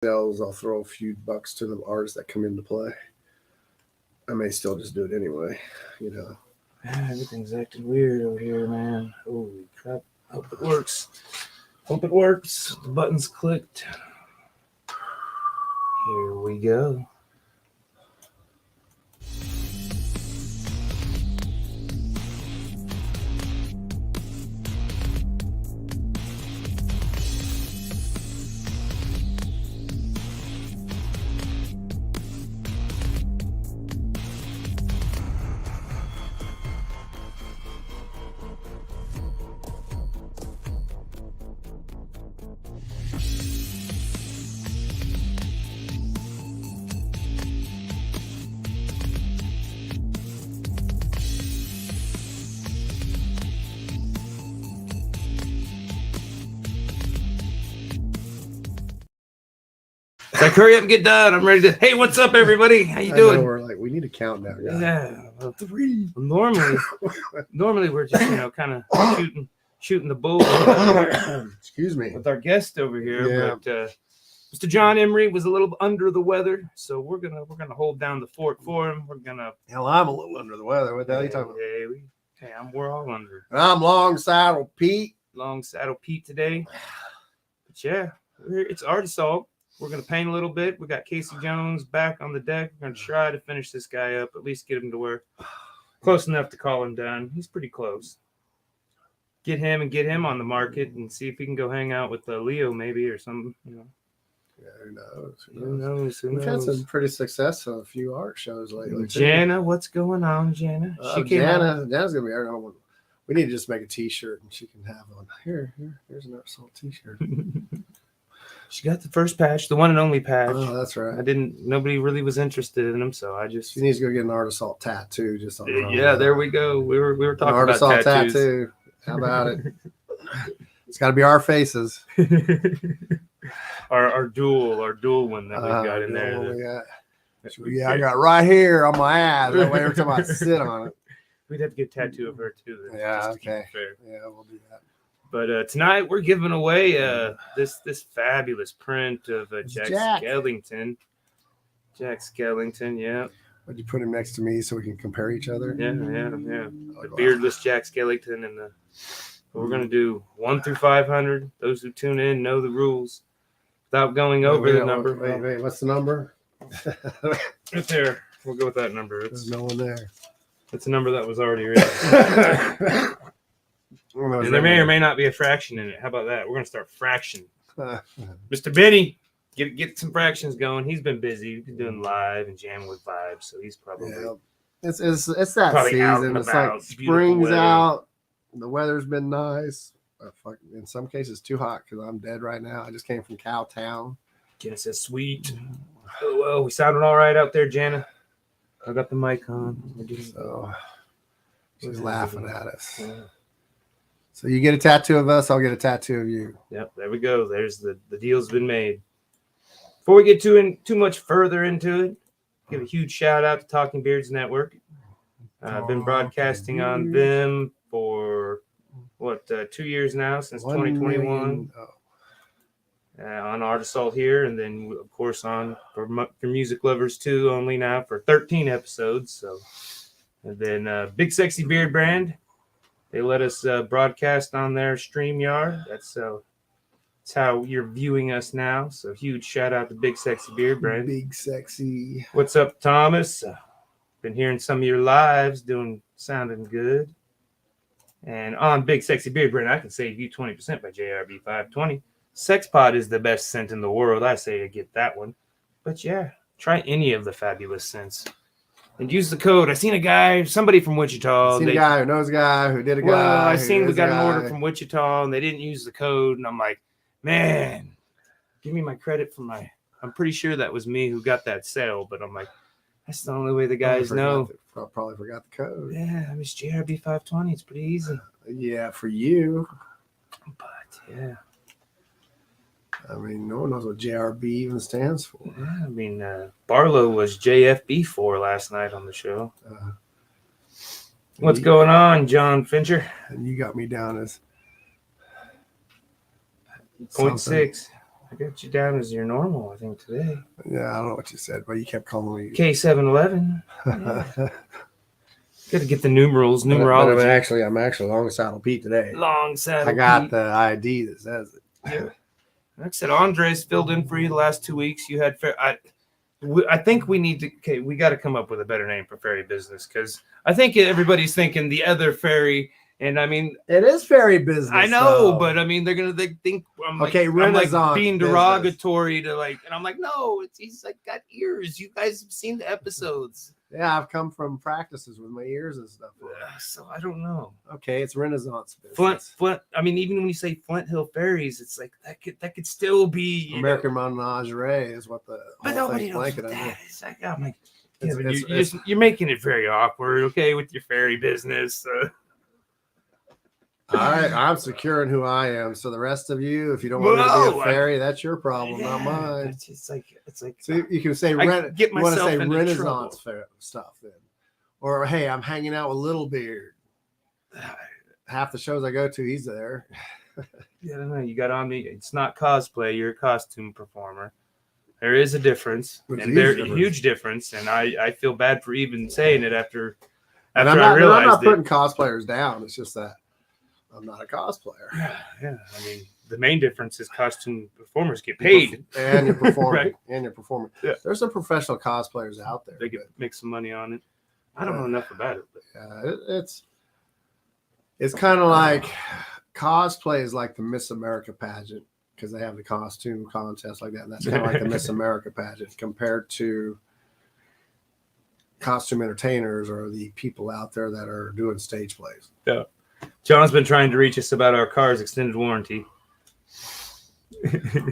sales, I'll throw a few bucks to the artists that come into play. I may still just do it anyway, you know. Everything's acting weird over here, man. Holy crap. Hope it works. Hope it works. The button's clicked. Here we go. Like, hurry up and get done. I'm ready to. Hey, what's up, everybody? How you doing? We're like, we need a countdown, guys. Yeah, well, 3. Normally we're just kind of shooting the bull. Excuse me. With our guest over here, Yeah. but Mr. John Emery was a little under the weather, so we're gonna hold down the fort for him. We're gonna. Hell, I'm a little under the weather. What the hell are you talking about? Hey, we're all under. I'm Long Saddle Pete. Long Saddle Pete today. But yeah, it's Artisol. We're going to paint a little bit. We got Casey Jones back on the deck. We're going to try to finish this guy up, at least get him to where close enough to call him done. He's pretty close. Get him on the market and see if he can go hang out with Leo maybe or something. You know. Yeah, Who knows? We've had some pretty successful a few art shows lately. Jana, what's going on, Jana? Jana's going to be there. We need to just make a T-shirt and she can have one. Here's an Artisol T-shirt. She got the first patch, the one and only patch. Oh, that's right. Nobody really was interested in them, so I just. She needs to go get an Artisol tattoo. Just on yeah, there we go. We were talking about Artisol tattoos. tattoo. How about it? It's got to be our faces. our dual one that we've got in there. Yeah, I got right here on my ass. That way every time I sit on it. We'd have to get a tattoo of her too. Yeah, okay. Yeah, we'll do that. But tonight we're giving away this fabulous print of Jack Skellington. Jack Skellington, yeah. Would you put him next to me so we can compare each other? Yeah. The beardless Jack Skellington, and we're gonna do 1 through 500. Those who tune in know the rules. Without going over the number. Wait, what's the number? Right there. We'll go with that number. There's no one there. It's a number that was already written. And there may or may not be a fraction in it. How about that? We're going to start fraction. Mr. Benny, get some fractions going. He's been busy. He's been doing live and jamming with vibes, so he's probably it's that season. It's like spring's out. The weather's been nice. In some cases, too hot because I'm dead right now. I just came from Cowtown. Jana says, "Sweet." Oh well, we sounded all right out there, Jana. I got the mic on. So she's laughing at us. Yeah. So you get a tattoo of us, I'll get a tattoo of you. Yep, there we go. There's the deal's been made. Before we get too much further into it, give a huge shout out to Talking Beards Network. I've been broadcasting on them for 2 years now, since 2021. On Artisol here, and then of course on for music lovers too, only now for 13 episodes. So, and then Big Sexy Beard Brand. They let us broadcast on their StreamYard. That's how you're viewing us now. So huge shout out to Big Sexy Beard Brand. Big Sexy. What's up, Thomas? Been hearing some of your lives, sounding good. And on Big Sexy Beard Brand, I can save you 20% by JRB 520. Sex Pod is the best scent in the world. I say to get that one. But yeah, try any of the fabulous scents. And use the code. I seen a guy, somebody from Wichita. A guy who knows a guy who did a guy. Well, I seen we got an order from Wichita and they didn't use the code. And I'm like, man, give me my credit for I'm pretty sure that was me who got that sale. But I'm like, that's the only way the guys know. Probably forgot the code. Yeah, I mean, it's JRB 520. It's pretty easy. Yeah, for you. But yeah. I mean, no one knows what JRB even stands for. Yeah, I mean, Barlow was JFB4 last night on the show. What's going on, John Fincher? And you got me down as 0.6. I got you down as your normal, I think, today. Yeah, I don't know what you said, but you kept calling me K711. Yeah. Got to get the numerals, numerology. But I'm actually Long Saddle Pete today. Long Saddle I got Pete. the ID that says it. Yeah. Like I said, Andres filled in for you the last 2 weeks. You had I think we need to. Okay, we got to come up with a better name for ferry business because I think everybody's thinking the other ferry, and I mean it is ferry business. I know, but I mean they think I'm like, okay, Renaissance I'm like being business. derogatory to like, and I'm like, no, he's like got ears. You guys have seen the episodes. Yeah, I've come from practices with my ears and stuff. So I don't know. Okay, it's Renaissance business. Flint. I mean, even when you say Flint Hill Ferries, it's like that could still be American Menagerie is what the but whole nobody thing's knows blanket what on. that is. Like, I'm like, you're making it very awkward. Okay, with your ferry business. I'm secure in who I am. So the rest of you, if you don't want me to be a fairy, that's your problem, not mine. It's like. So you can say get you want to say into Renaissance stuff then, or hey, I'm hanging out with Little Beard. Half the shows I go to, he's there. Yeah, I don't know. You got on me. It's not cosplay. You're a costume performer. There is a difference, huge difference, and I feel bad for even saying it after I realized I'm not putting cosplayers down. It's just that I'm not a cosplayer. Yeah. I mean, the main difference is costume performers get paid, and you're performing, right? And you're performing. Yeah. There's some professional cosplayers out there. They can make some money on it. I don't know enough about it, but yeah, it's kind of like cosplay is like the Miss America pageant because they have the costume contest like that. And that's kind of like the Miss America pageant compared to costume entertainers or the people out there that are doing stage plays. Yeah. John's been trying to reach us about our car's extended warranty.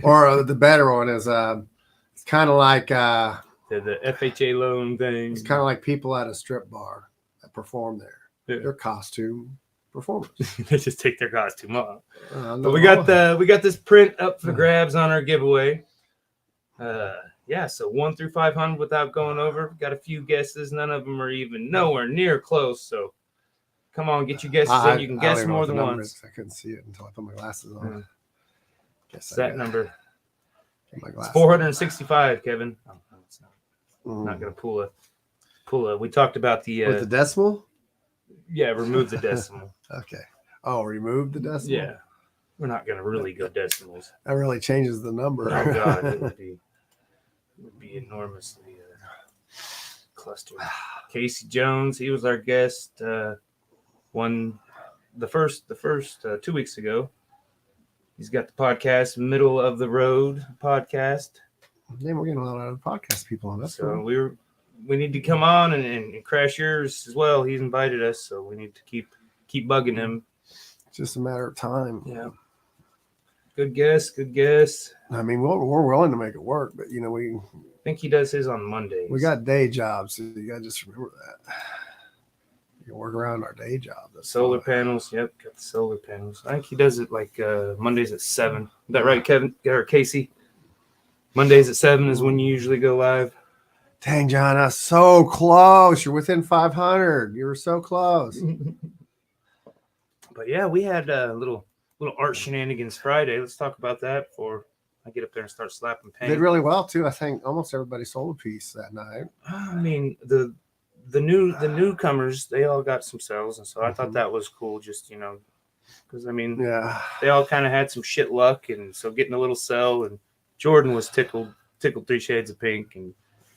Or the better one is it's kind of like the FHA loan thing. It's kind of like people at a strip bar that perform there. Yeah. They're costume performers. They just take their costume off. But we got this print up for grabs on our giveaway. So 1 through 500 without going over. Got a few guesses. None of them are even nowhere near close. So come on, get your guesses in. You can guess more than once. I couldn't see it until I put my glasses on. Guess that number. It's 465, Kevin. Oh, no, it's not. I'm not gonna pull a. We talked about the with the decimal. Yeah, remove the decimal. Okay. Oh, remove the decimal. Yeah, we're not gonna really go decimals. That really changes the number. Oh God, it would be enormously clustered. Casey Jones, he was our guest. Won the first 2 weeks ago. He's got the podcast, Middle of the Road podcast. Yeah, we're getting a lot of podcast people on that. So we need to come on and crash yours as well. He's invited us, so we need to keep bugging him. It's just a matter of time. Yeah. Good guess. I mean, we're willing to make it work, but we think he does his on Mondays. We got day jobs, so you gotta just remember that. You can work around our day job. Solar panels. Yep, got the solar panels. I think he does it like Mondays at 7. Is that right, Kevin or Casey? Mondays at 7 is when you usually go live. Dang, John, that's so close. You're within 500. You were so close. But yeah, we had a little art shenanigans Friday. Let's talk about that before I get up there and start slapping paint. Did really well too. I think almost everybody sold a piece that night. I mean, the newcomers, they all got some sales, and so I thought that was cool. Just because I mean, yeah, they all kind of had some shit luck, and so getting a little sell. And Jordan was tickled 3 shades of pink, and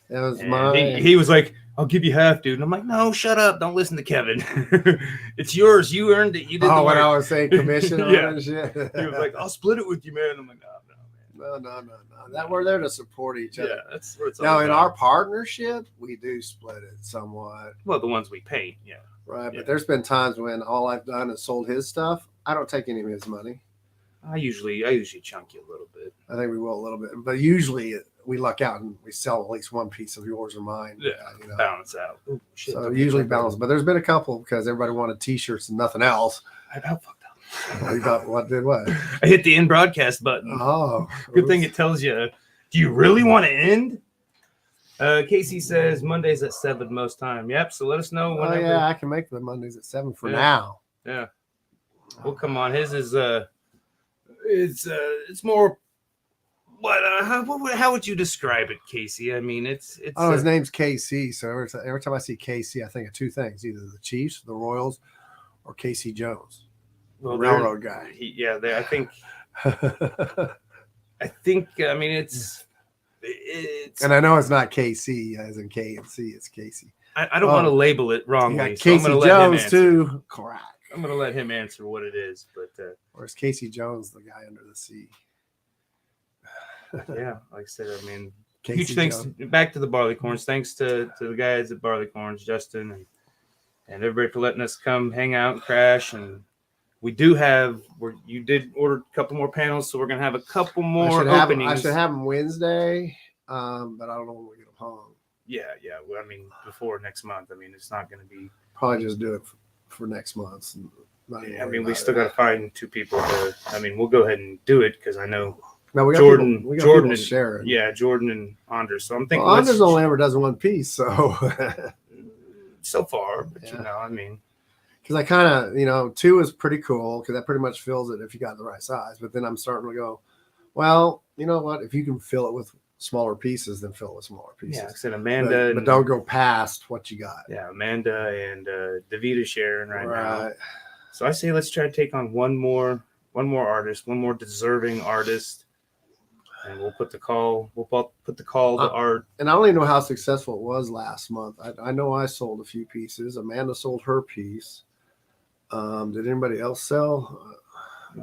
it was mine. He was like, "I'll give you half, dude." And I'm like, "No, shut up! Don't listen to Kevin. It's yours. You earned it. You did the work." When I was saying commission on yeah. and shit. He was like, "I'll split it with you, man." I'm like, No. That we're there to support each other. Yeah, that's what it's all now about. In our partnership, we do split it somewhat. Well, the ones we paint, yeah. Right, yeah. But there's been times when all I've done is sold his stuff. I don't take any of his money. I usually chunk you a little bit. I think we will a little bit, but usually we luck out and we sell at least one piece of yours or mine. Yeah, balance out. Ooh, shit, so usually balance, but there's been a couple because everybody wanted T-shirts and nothing else. I about fucked up. You got what? I hit the end broadcast button. Oh, good thing it tells you. Do you really want to end? Casey says Mondays at 7 most time. Yep. So let us know whenever. Oh yeah, I can make the Mondays at 7 for now. Yeah. Well, come on. His is it's more how would you describe it, Casey? I mean, it's Oh, his name's KC. So every time I see KC, I think of two things: either the Chiefs, the Royals, or Casey Jones, the railroad guy. I think. I mean, it's. And I know it's not KC as in K and C. It's Casey. I don't want to label it wrongly. So Casey Jones too. Correct. I'm going to let him answer what it is, but. Or is Casey Jones the guy under the sea? Yeah, like I said, I mean, Casey huge thanks Jones. back to the Barleycorns. Thanks to the guys at Barleycorns, Justin and everybody for letting us come hang out and crash. And we do have you did order a couple more panels, so we're gonna have a couple more openings. I should have them Wednesday, but I don't know when we get them home. Yeah. Well, I mean, before next month. I mean, it's not gonna be probably just do it for next month. I mean, we still got to find 2 people I mean, we'll go ahead and do it because I know. No, we got Jordan and Sharon. Yeah, Jordan and Anders. So I'm thinking Anders only ever does one piece, so so far. But yeah. I mean, because I kind of 2 is pretty cool because that pretty much fills it if you got the right size. But then I'm starting to go, well, you know what? If you can fill it with smaller pieces, then fill it with smaller pieces. Yeah, I said Amanda, but don't go past what you got. Yeah, Amanda and Davita Sharon right now. So I say let's try to take on one more artist, one more deserving artist. And we'll put the call to Art. And I don't even know how successful it was last month. I know I sold a few pieces. Amanda sold her piece. Did anybody else sell?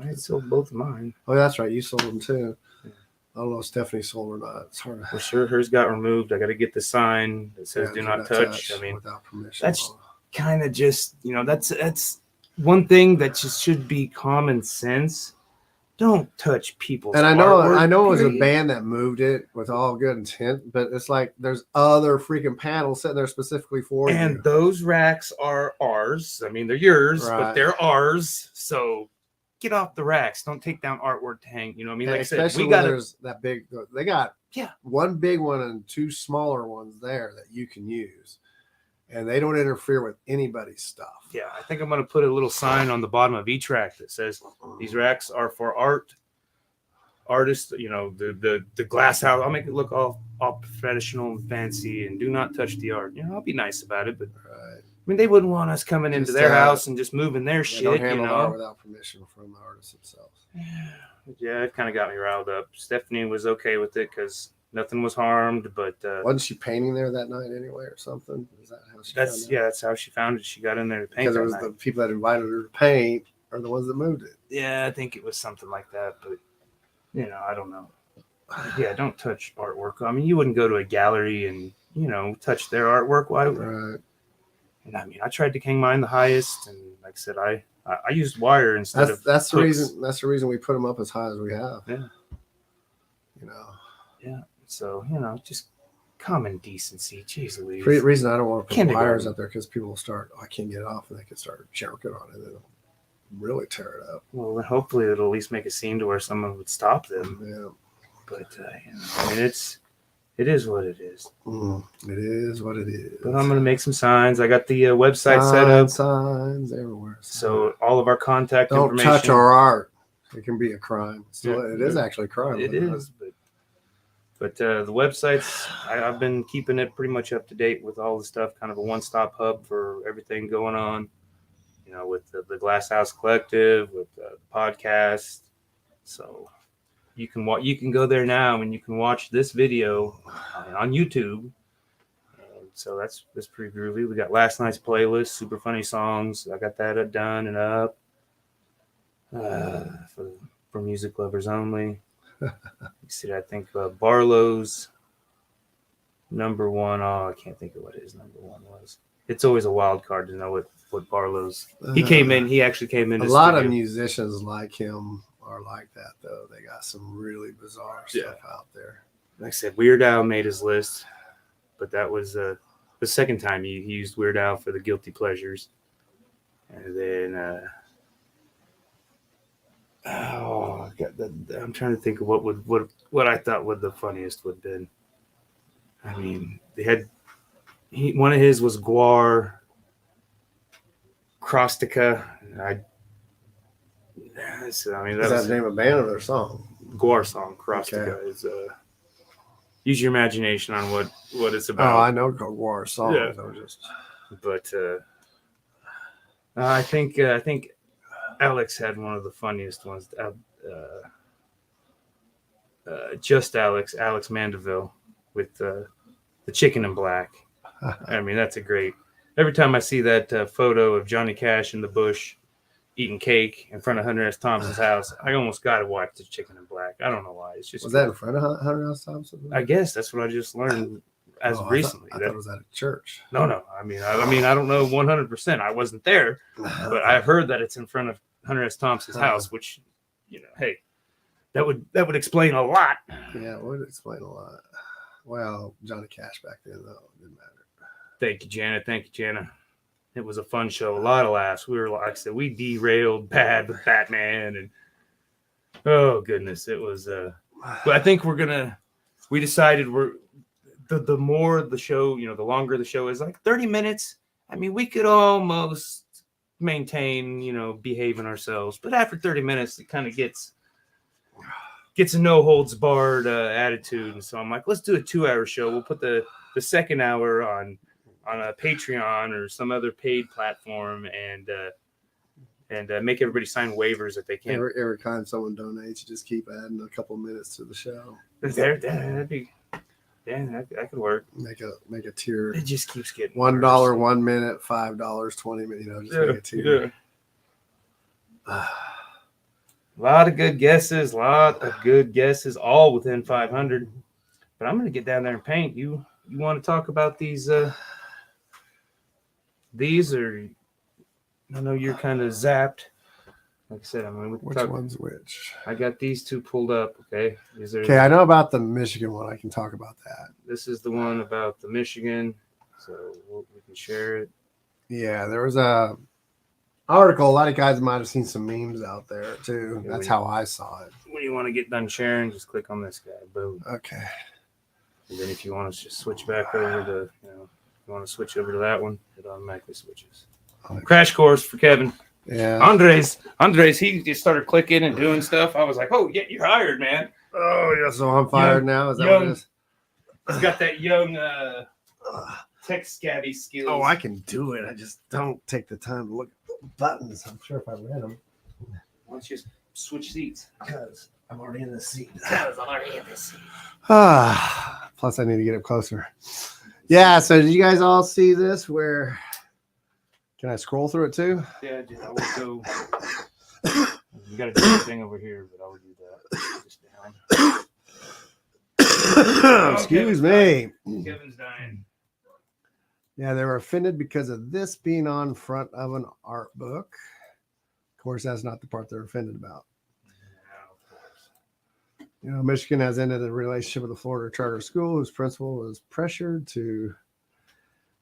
I sold both of mine. Oh, that's right. You sold them too. Yeah. I don't know if Stephanie sold or not. It's hard. For sure, hers got removed. I got to get the sign that says "Do not touch." I mean, without permission. That's kind of just that's one thing that just should be common sense. Don't touch people's and I artwork, know it was a band that moved it with all good intent, but it's like there's other freaking panels sitting there specifically for you. And those racks are ours. I mean, they're yours, but they're ours. So get off the racks. Don't take down artwork to hang. You know what I mean? And like I said, we got there's that big. They got one big one and 2 smaller ones there that you can use. And they don't interfere with anybody's stuff. Yeah, I think I'm going to put a little sign on the bottom of each rack that says these racks are for artists, the glass house. I'll make it look all professional and fancy and do not touch the art. I'll be nice about it, but I mean, they wouldn't want us coming into their house and just moving their shit, don't handle art without permission from the artists themselves. Yeah, it kind of got me riled up. Stephanie was okay with it because nothing was harmed, but wasn't she painting there that night anyway, or something? Is that how she? That's how she found it. She got in there to paint. Because it was the people that invited her to paint are the ones that moved it. Yeah, I think it was something like that, but I don't know. Yeah, don't touch artwork. I mean, you wouldn't go to a gallery and touch their artwork. Why? Right. And I mean, I tried to hang mine the highest, and like I said, I used wire instead of. That's the reason. That's the reason we put them up as high as we have. Yeah. Yeah. So, just common decency. Jeez Louise. The reason I don't want to put wires up there because people will start, I can't get it off, and they can start jerking on it, and it'll really tear it up. Well, hopefully it'll at least make a scene to where someone would stop them. Yeah. But, I mean, it is what it is. It is what it is. But I'm going to make some signs. I got the website set up. Signs everywhere. So all of our contact information. Don't touch our art. It can be a crime. So it is actually a crime. It is, But the websites, I've been keeping it pretty much up to date with all the stuff, kind of a one-stop hub for everything going on, with the Glass House Collective, with the podcast. So you can go there now and you can watch this video on YouTube. And so that's pretty groovy. We got last night's playlist, super funny songs. I got that done and up for music lovers only. You see, I think Barlow's number one. Oh, I can't think of what his number one was. It's always a wild card to know what Barlow's. He actually came in. A lot of musicians like him are like that, though. They got some really bizarre stuff out there. Like I said, Weird Al made his list, but that was the second time he used Weird Al for the Guilty Pleasures, and then. Oh, I'm trying to think of what I thought would the funniest would have been. I mean, they had one of his was Guar Crostica. Is that the name of a band or their song? Guar song, Karastika, Okay. is use your imagination on what it's Oh, about. I know War songs. Yeah. I was just But I think Alex had one of the funniest ones. Just Alex Mandeville with the chicken in black. I mean, that's a great. Every time I see that photo of Johnny Cash in the bush eating cake in front of Hunter S. Thompson's house, I almost got to watch the chicken in black. I don't know why. It's just was that in front of Hunter S. Thompson? I guess that's what I just learned as recently. I thought it was at a church. No. I mean, I don't know 100%. I wasn't there, but I've heard that it's in front of Hunter S. Thompson's house, which, hey, that would explain a lot. Yeah, it would explain a lot. Well, Johnny Cash back then, though, it didn't matter. Thank you, Jana. It was a fun show. A lot of laughs. We were, like I said, we derailed bad with Batman, and oh goodness, it was. But I think we decided the more the show, the longer the show is, like 30 minutes. I mean, we could almost maintain, behaving ourselves, but after 30 minutes, it kind of gets a no holds barred attitude, and so I'm like, let's do a 2-hour show. We'll put the second hour on a Patreon or some other paid platform, and make everybody sign waivers if they can. Every time someone donates, you just keep adding a couple minutes to the show. That'd be, that could work. Make a tier. It just keeps getting $1 1 minute, $5 20 minutes. Just make a tier. A lot of good guesses, all within 500. But I'm gonna get down there and paint. You want to talk about these? These are, I know you're kind of zapped. Like I said, Which one's which? I got these two pulled up. Okay. Okay, I know about the Michigan one. I can talk about that. This is the one about the Michigan, so we can share it. Yeah, there was a article. A lot of guys might have seen some memes out there too. Yeah, That's how I saw it. When you want to get done sharing, just click on this guy. Boom. Okay. And then if you want to just switch back over to, you want to switch over to that one, it automatically switches. Crash course for Kevin. Yeah. Andres, he just started clicking and doing stuff. I was like, oh, yeah, you're hired, man. Oh, yeah. So I'm fired now. Is that what it is? He's got that young tech scabby skills. Oh, I can do it. I just don't take the time to look at the buttons. I'm sure if I read them. Why don't you just switch seats? Because I'm already in the seat. Plus, I need to get up closer. Yeah. So, did you guys all see this? Where can I scroll through it too? Yeah, I would go. You got to do the thing over here, but I would do that. Just down. Excuse me. Kevin's dying. Yeah, they were offended because of this being on front of an art book. Of course, that's not the part they're offended about. Michigan has ended a relationship with the Florida charter school whose principal was pressured to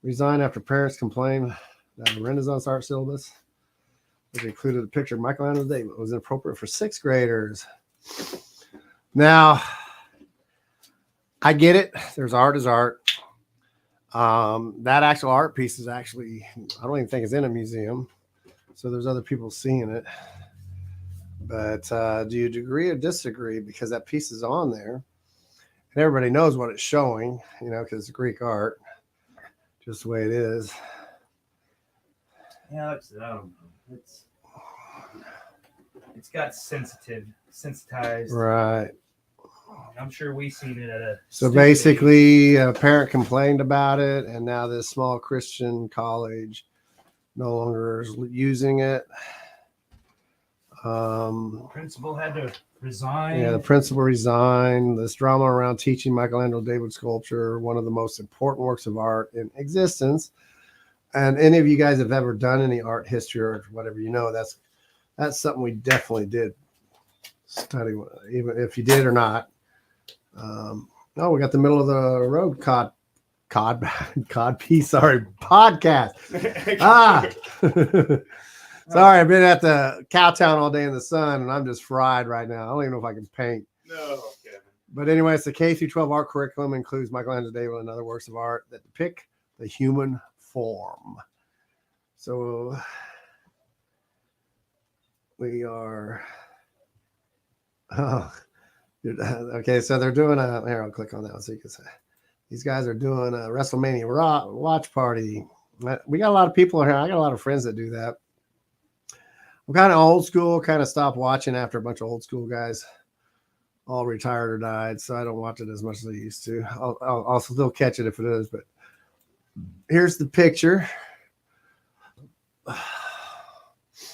resign after parents complained that the Renaissance art syllabus, which included a picture of Michelangelo David, was inappropriate for 6th graders. Now, I get it. There's art is art. That actual art piece is actually, I don't even think it's in a museum. So there's other people seeing it. But do you agree or disagree? Because that piece is on there. And everybody knows what it's showing, because it's Greek art. Just the way it is. Yeah, it's got sensitized. Right. I'm sure we've seen it at a. So basically, a parent complained about it, and now this small Christian college no longer is using it. The principal had to resign. Yeah, the principal resigned. This drama around teaching Michelangelo David sculpture, one of the most important works of art in existence. And any of you guys have ever done any art history or whatever, that's something we definitely did study, even if you did or not. We got the middle of the road cod piece. Sorry, podcast. Sorry, I've been at the Cowtown all day in the sun, and I'm just fried right now. I don't even know if I can paint. No, Kevin. But anyway, it's the K-12 art curriculum includes Michelangelo David and other works of art that depict the human form. So we are. Okay, so they're doing here, I'll click on that so you can say. These guys are doing a WrestleMania Raw watch party. We got a lot of people here. I got a lot of friends that do that. I'm kind of old school, kind of stopped watching after a bunch of old school guys all retired or died, so I don't watch it as much as I used to. I'll still catch it if it is, but here's the picture.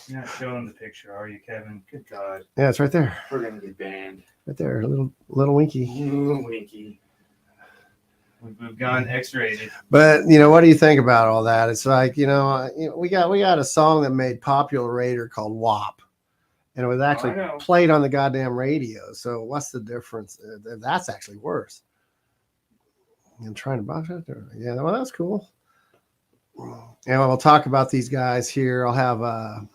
You're not showing the picture, are you, Kevin? Good God. Yeah, it's right there. We're going to get banned. Right there, a little winky. Little winky. We've gone X-rated. But what do you think about all that? It's like we got a song that made popular later called WAP, and it was actually played on the goddamn radio. So what's the difference? That's actually worse. I'm trying to box it there. Yeah, well, that's cool. And we'll talk about these guys here. I'll have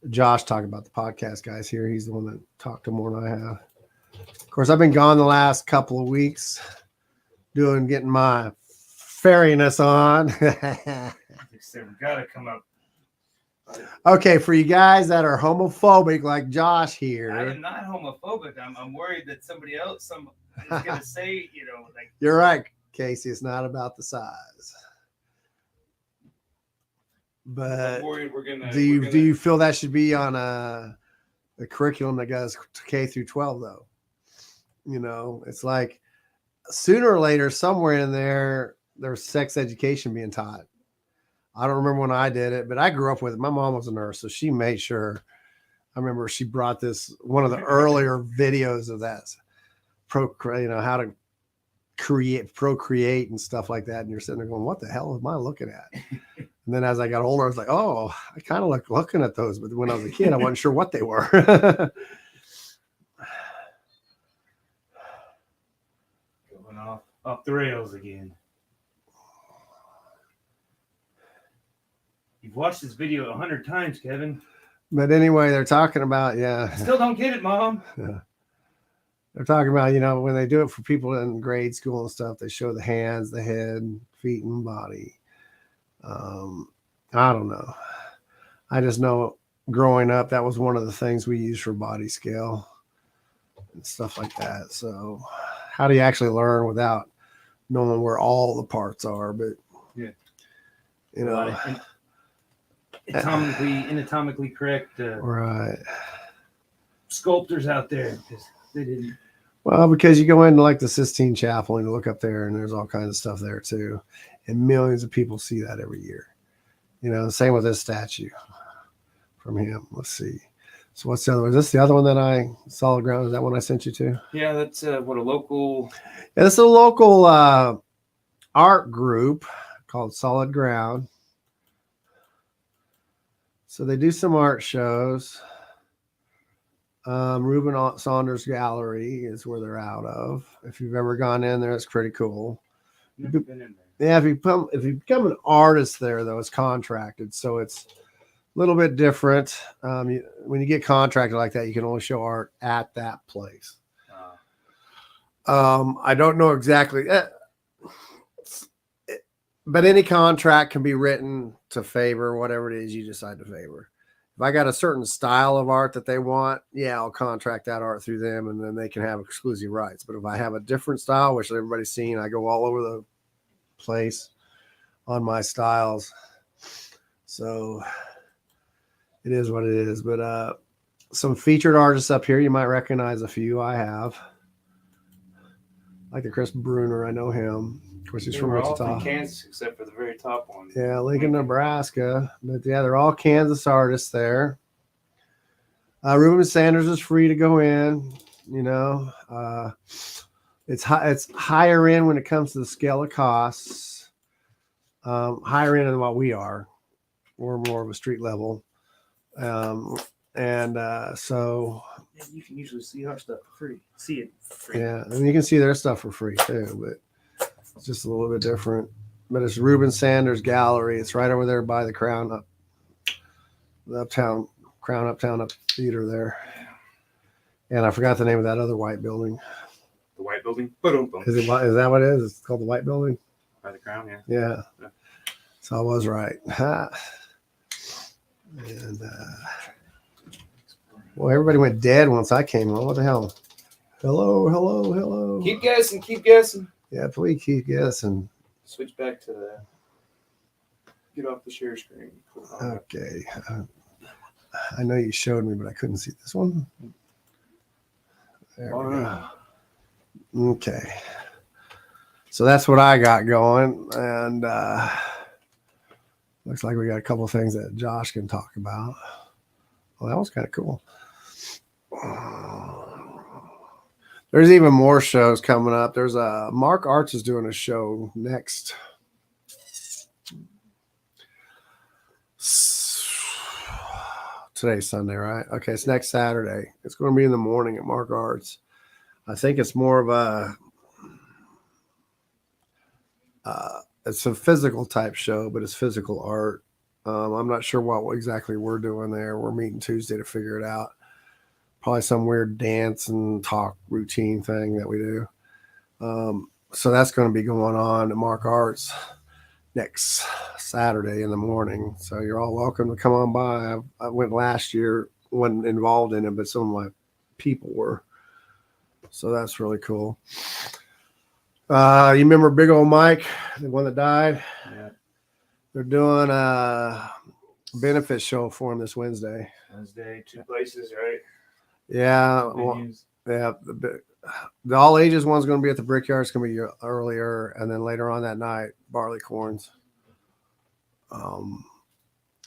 Josh talk about the podcast guys here. He's the one that talked to more than I have. Of course, I've been gone the last couple of weeks getting my fairiness on. We've got to come up. Okay, for you guys that are homophobic like Josh here. I am not homophobic. I'm worried that somebody else is going to say, like. You're right, Casey. It's not about the size. But do you feel that should be on a curriculum that goes K through 12 though? It's like sooner or later, somewhere in there's sex education being taught. I don't remember when I did it, but I grew up with it. My mom was a nurse, so she made sure. I remember she brought one of the earlier videos of that, how to procreate and stuff like that. And you're sitting there going, what the hell am I looking at? And then as I got older, I was like, oh, I kind of like looking at those. But when I was a kid, I wasn't sure what they were. Going off the rails again. You've watched this video 100 times, Kevin. But anyway, they're talking about, Still don't get it, Mom. Yeah. They're talking about, when they do it for people in grade school and stuff, they show the hands, the head, feet, and body. I don't know. I just know growing up, that was one of the things we used for body scale and stuff like that. So how do you actually learn without knowing where all the parts are? But, anatomically correct right sculptors out there, because they didn't. Well, because you go into like the Sistine Chapel and you look up there and there's all kinds of stuff there too. And millions of people see that every year. Same with this statue from him. Let's see. So what's the other one? Is this the other one that Solid Ground? Is that one I sent you to? Yeah, that's a local. Yeah, it's a local art group called Solid Ground. So they do some art shows. Reuben Saunders Gallery is where they're out of. If you've ever gone in there, it's pretty cool. Never been in there. Yeah, if you become an artist there, though, it's contracted, so it's a little bit different. When you get contracted like that, you can only show art at that place. I don't know exactly, but any contract can be written to favor whatever it is you decide to favor. If I got a certain style of art that they want, I'll contract that art through them, and then they can have exclusive rights. But if I have a different style, which everybody's seen, I go all over the place on my styles. So it is what it is. But some featured artists up here, you might recognize a few. I have. Like the Chris Bruner, I know him. Of course, he's from Wichita. All from Kansas, except for the very top one. Yeah, Lincoln, Nebraska. But they're all Kansas artists there. Reuben Sanders is free to go in. It's higher end when it comes to the scale of costs. Higher end than what we are. We're more of a street level. So you can usually see our stuff for free. See it for free. Yeah, and you can see their stuff for free too, but it's just a little bit different. But it's Reuben Sanders Gallery. It's right over there by the Crown Uptown Theater there. And I forgot the name of that other white building. The White Building? Is that what it is? It's called the White Building? By the Crown, yeah. Yeah. So I was right. And Well, everybody went dead once I came on. What the hell? Hello, hello, hello. Keep guessing. Keep guessing. Yeah, please keep guessing. Switch back to the. Get off the share screen. Okay. I know you showed me, but I couldn't see this one. There we go. Okay. So that's what I got going. And looks like we got a couple of things that Josh can talk about. Well, that was kind of cool. There's even more shows coming up. There's Mark Arts is doing a show next. Today's Sunday, right? Okay, it's next Saturday. It's going to be in the morning at Mark Arts. I think it's more of a it's a physical type show, but it's physical art. I'm not sure what exactly we're doing there. We're meeting Tuesday to figure it out. Probably some weird dance and talk routine thing that we do. So that's going to be going on at Mark Arts next Saturday in the morning. So you're all welcome to come on by. I went last year, wasn't involved in it, but some of my people were. So that's really cool. You remember Big Old Mike, the one that died? Yeah. They're doing a benefit show for him this Wednesday. Wednesday, 2 places, right? Yeah. Well, yeah. The all ages one's going to be at the Brickyard. It's going to be earlier. And then later on that night, Barleycorns.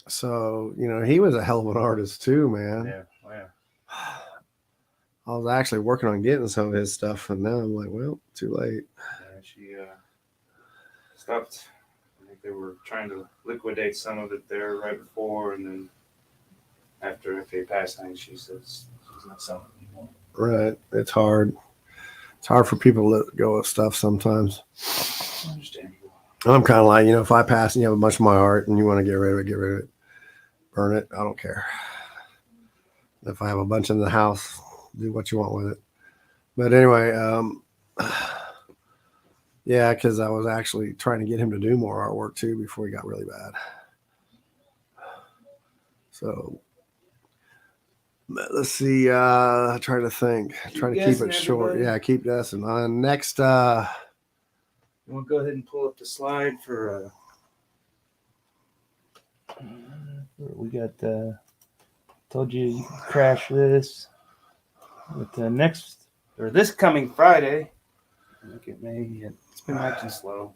So, you know, he was a hell of an artist too, man. Yeah. Oh, yeah. I was actually working on getting some of his stuff, and now I'm like, well, too late. Yeah, she stopped. I think they were trying to liquidate some of it there right before, and then after FA passing, she says she's not selling anymore. Right. It's hard. It's hard for people to let go of stuff sometimes. Understandable. I'm kind of like, you know, if I pass and you have a bunch of my art and you want to get rid of it, get rid of it. Burn it. I don't care. If I have a bunch in the house, do what you want with it. But anyway, yeah, because I was actually trying to get him to do more artwork too before he got really bad. So let's see. Try to think. Try to keep it short. Everybody. Yeah, keep guessing. Next. We'll go ahead and pull up the slide for. We got. Told you could crash this. But next or this coming Friday. Look at me. It's been acting slow.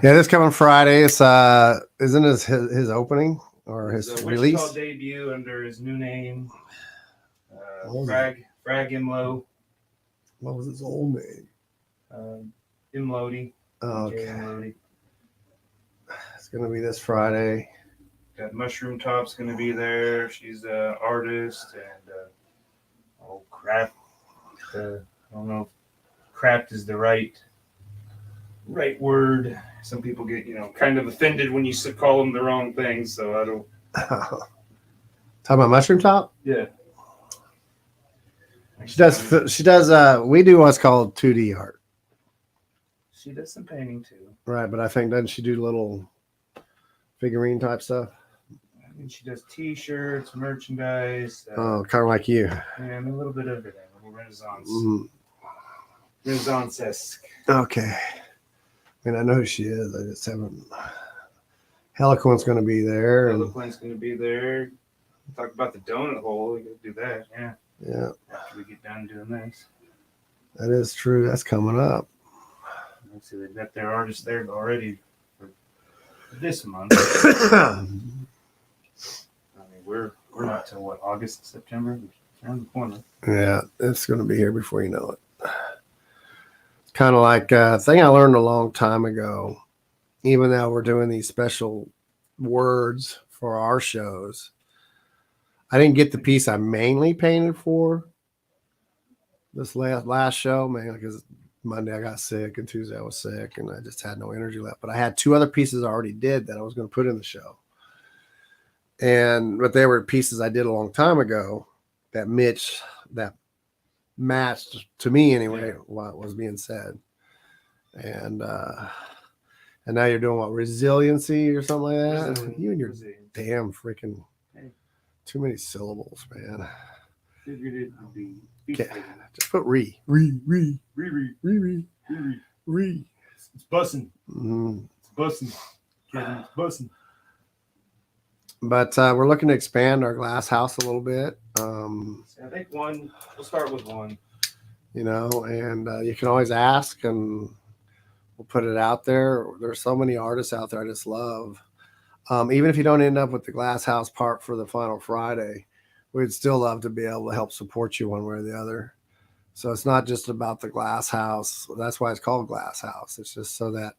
Yeah, this coming Friday. It's isn't his opening or his release? Wichita debut under his new name. FragEmlo. What was his old name? Imlodi. Oh, okay. Imlodi. It's gonna be this Friday. Got Mushroom Top's gonna be there. She's an artist and crap. I don't know if craft is the right word. Some people get, kind of offended when you call them the wrong thing. So I don't. Talking about Mushroom Top? Yeah. She does. We do what's called 2D art. She does some painting too. Right, but I think doesn't she do little figurine type stuff? I mean, she does T-shirts, merchandise. Kind of like you. Yeah, a little bit of everything. A little Renaissance. Renaissance-esque. Okay. I mean, I know who she is. I just haven't. Heliquin's going to be there. Heliquin's going to be there. Talk about the donut hole. We got to do that. Yeah. Yeah. After we get done doing this. That is true. That's coming up. Let's see. They've got their artists there already for this month. I mean, we're not till what, August, September? It's around the corner. Yeah, it's going to be here before you know it. It's kind of like a thing I learned a long time ago. Even though we're doing these special words for our shows, I didn't get the piece I mainly painted for this last show, man, because Monday I got sick and Tuesday I was sick and I just had no energy left. But I had 2 other pieces I already did that I was going to put in the show. But they were pieces I did a long time ago that matched to me anyway what was being said. And now you're doing what, resiliency or something like that? You and your damn freaking Too many syllables, man. Figured it would be. Okay. Just put re. It's bussing. Mm-hmm. It's bussing. Kevin, it's bussing. But we're looking to expand our glass house a little bit. I think we'll start with one. You know, and you can always ask, and we'll put it out there. There's so many artists out there I just love. Even if you don't end up with the glass house part for the final Friday, we'd still love to be able to help support you one way or the other. So it's not just about the glass house. That's why it's called Glass House. It's just so that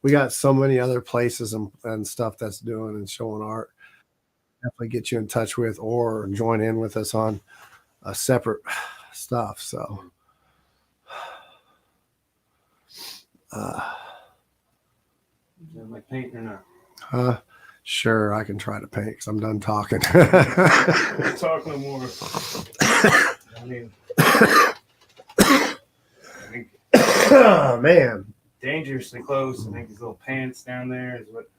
we got so many other places and stuff that's doing and showing art. Definitely get you in touch with or join in with us on a separate stuff. So Am I painting or not? Sure, I can try to paint because I'm done talking. We'll talk no more. I mean, I think Oh man, dangerously close. I think these little pants down there is what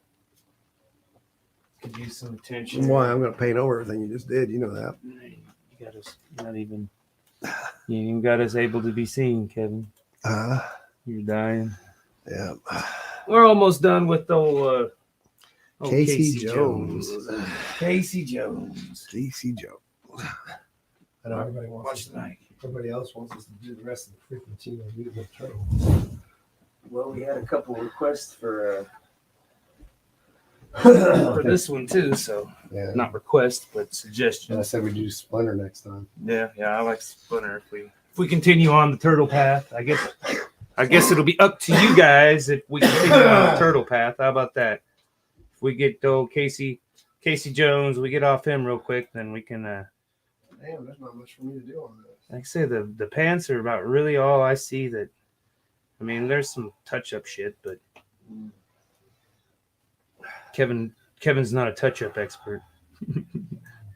could use some attention. why I'm going to paint over everything you just did. You know that. You got us not even. You even got us able to be seen, Kevin. You're dying. Yeah. We're almost done with the old Casey Jones. Casey Jones. Casey Jones. I know everybody wants Watch the mic. Everybody else wants us to do the rest of the freaking team and do the turtle. Well, we had a couple requests for this one too, so Yeah. not request but And I suggestions. said we do Splinter next time. Yeah, I like Splinter. If we continue on the turtle path, I guess it'll be up to you guys if we continue on the turtle path. How about that? If we get old Casey Jones, we get off him real quick, then we can. Damn, there's not much for me to do on this. Like I say, the pants are about really all I see. That I mean, there's some touch-up shit, but Kevin's not a touch-up expert.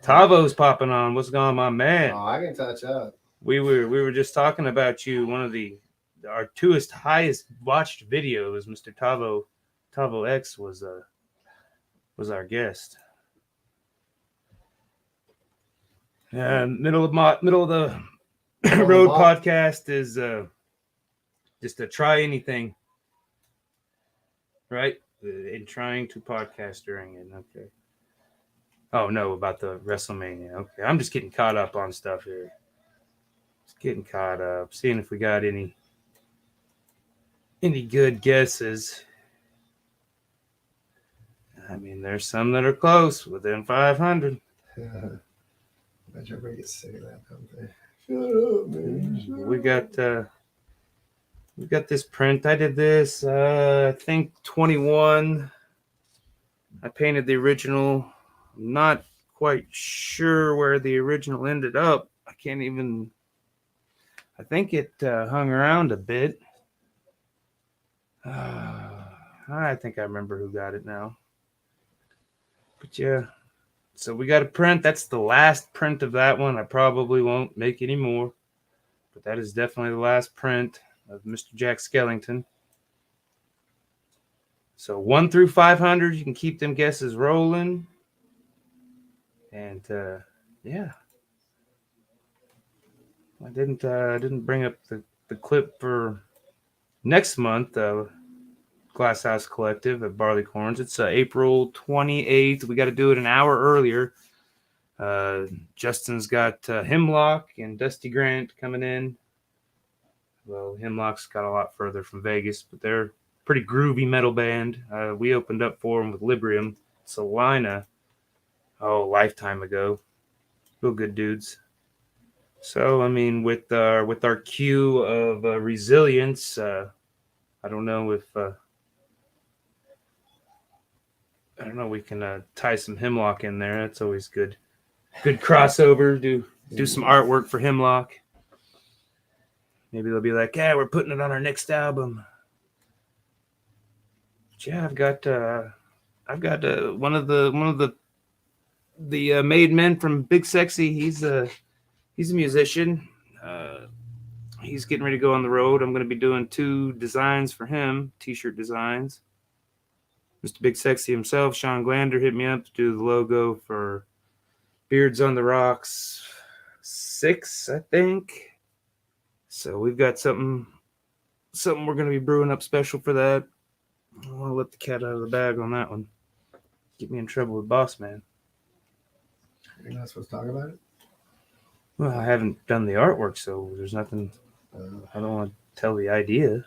Tavo's popping on. What's going on, my man? Oh, I can touch up. We were just talking about you. One of our highest watched videos, Mr. Tavo X was our guest. Middle of the road podcast is just to try anything, right? In trying to podcast during it. Okay. Oh no, about the WrestleMania. Okay, I'm just getting caught up on stuff here. Just getting caught up, seeing if we got any good guesses. I mean, there's some that are close, within 500. I bet everybody gets sick of that, don't they? Shut up, man. We got this print. I did this, I think 21. I painted the original. I'm not quite sure where the original ended up. I think it hung around a bit. I think I remember who got it now. But yeah, so we got a print. That's the last print of that one. I probably won't make any more, but that is definitely the last print of Mr. Jack Skellington. So 1 through 500, you can keep them guesses rolling. And yeah, I didn't bring up the clip for next month. Glass House Collective at Barleycorns. It's April 28th. We got to do it an hour earlier. Justin's got Hemlock and Dusty Grant coming in. Well, Hemlock's got a lot further from Vegas, but they're a pretty groovy metal band. We opened up for them with Librium, Salina, a lifetime ago. Real good dudes. So, I mean, with our queue of Resilience, I don't know if we can tie some Hemlock in there. That's always good. Good crossover. Do some artwork for Hemlock. Maybe they'll be like, "Yeah, we're putting it on our next album." But yeah, I've got one of the made men from Big Sexy. He's a musician. He's getting ready to go on the road. I'm going to be doing 2 designs for him, t-shirt designs. Mr. Big Sexy himself, Sean Glander, hit me up to do the logo for Beards on the Rocks 6, I think. So we've got something we're going to be brewing up special for that. I want to let the cat out of the bag on that one. Get me in trouble with boss man. You're not supposed to talk about it? Well, I haven't done the artwork, so there's nothing. I don't want to tell the idea.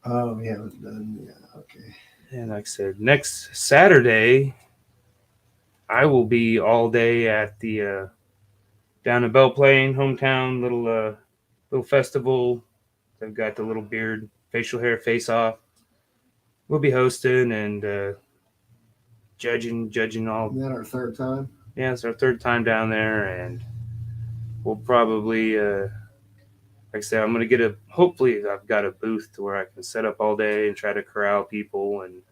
Oh, we haven't done. Yeah, okay. And like I said, next Saturday, I will be all day at the down in Belle Plaine, hometown little festival. They've got the little beard, facial hair face off. We'll be hosting and judging all. Isn't that our third time? Yeah, it's our third time down there, and we'll probably, like I said, I'm gonna get hopefully I've got a booth to where I can set up all day and try to corral people and